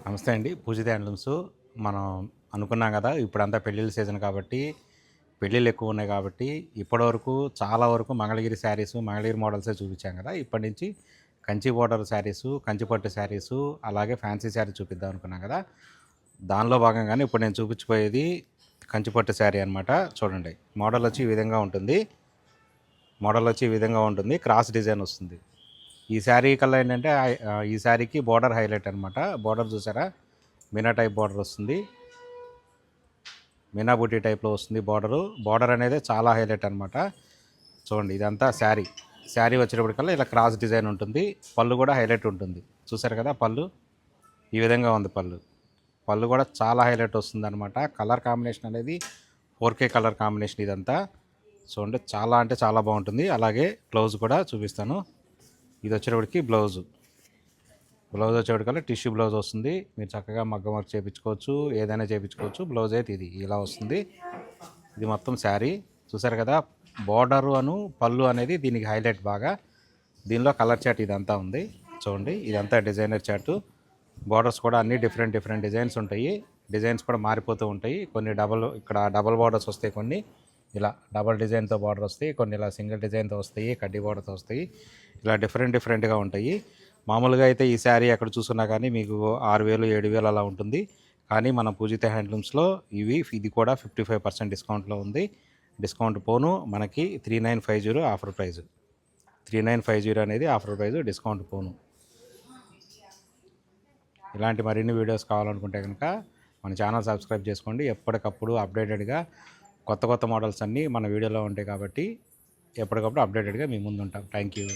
నమస్తే అండి. పూజిత హ్యాండ్లూమ్స్. మనం అనుకున్నాం గదా! ఇప్పుడంతా పెళ్ళిళ్ళ సీజన్ కాబట్టి, పెళ్ళిళ్ళు ఎక్కువున్నాయి కాబట్టి, ఇప్పటివరకు చాలా వరకు మంగళగిరి శారీసు, మంగళగిరి మోడల్సే చూపించాం గదా! ఇప్పటి నుంచి కంచి బోర్డర్ శారీసు, కంచి పట్టు శారీసు, అలాగే ఫ్యాన్సీ శారీ చూపిద్దాం అనుకున్నాం గదా! దానిలో భాగంగానే ఇప్పుడు నేను చూపించబోయేది కంచి పట్టు శారీ అనమాట. చూడండి. మోడలొచ్చి ఈ విధంగా ఉంటుంది. క్రాస్ డిజైన్ వస్తుంది. ఈ శారీ కల్లా ఏంటంటే ఈ శారీకి బోర్డర్ హైలైట్ అనమాట. బోర్డర్ చూసారా, మీనా టైప్ బోర్డర్ వస్తుంది. మీనా బూటీ టైప్లో వస్తుంది బోర్డరు. బోర్డర్ అనేది చాలా హైలైట్ అనమాట. చూడండి, ఇదంతా శారీ వచ్చేటప్పటికల్లా ఇలా క్రాస్ డిజైన్ ఉంటుంది. పళ్ళు కూడా హైలైట్ ఉంటుంది. చూసారు కదా, పళ్ళు ఈ విధంగా ఉంది. పళ్ళు కూడా చాలా హైలైట్ వస్తుంది అనమాట. కలర్ కాంబినేషన్ అనేది 4K కలర్ కాంబినేషన్ ఇదంతా. చూడండి, చాలా అంటే చాలా బాగుంటుంది. అలాగే బ్లౌజ్ కూడా చూపిస్తాను. ఇది వచ్చేటప్పటికి బ్లౌజ్ వచ్చేటప్పటికల్లా టిష్యూ బ్లౌజ్ వస్తుంది. మీరు చక్కగా మగ్గం వర్క్ చేయించుకోవచ్చు, ఏదైనా చేయించుకోవచ్చు. బ్లౌజ్ అయితే ఇది ఇలా వస్తుంది. ఇది మొత్తం శారీ చూసారు కదా. బోర్డరు పళ్ళు అనేది దీనికి హైలైట్ బాగా. దీనిలో కలర్ చాట్ ఇదంతా ఉంది. చూడండి, ఇదంతా డిజైనర్ చాటు. బోర్డర్స్ కూడా అన్నీ డిఫరెంట్ డిజైన్స్ ఉంటాయి. డిజైన్స్ కూడా మారిపోతూ ఉంటాయి. కొన్ని ఇక్కడ డబల్ బోర్డర్స్ వస్తాయి, కొన్ని ఇలా డబల్ డిజైన్తో బార్డర్ వస్తాయి, కొన్ని ఇలా సింగిల్ డిజైన్తో వస్తాయి, కడ్డీ బార్డర్తో వస్తాయి. ఇలా డిఫరెంట్గా ఉంటాయి. మామూలుగా అయితే ఈ శారీ ఎక్కడ చూసుకున్నా కానీ మీకు 6,000 7,000 అలా ఉంటుంది. కానీ మన పూజిత హ్యాండ్లూమ్స్లో ఇది కూడా 55% డిస్కౌంట్లో ఉంది. డిస్కౌంట్ పోను మనకి 3950 ఆఫర్ ప్రైజ్. 3950 అనేది ఆఫర్ ప్రైజ్, డిస్కౌంట్ పోను. ఇలాంటి మరిన్ని వీడియోస్ కావాలనుకుంటే కనుక మన ఛానల్ సబ్స్క్రైబ్ చేసుకోండి. ఎప్పటికప్పుడు అప్డేటెడ్గా కొత్త మోడల్స్ అన్నీ మన వీడియోలో ఉంటాయి కాబట్టి ఎప్పటికప్పుడు అప్డేటెడ్గా మీ ముందు ఉంటాం. Thank you.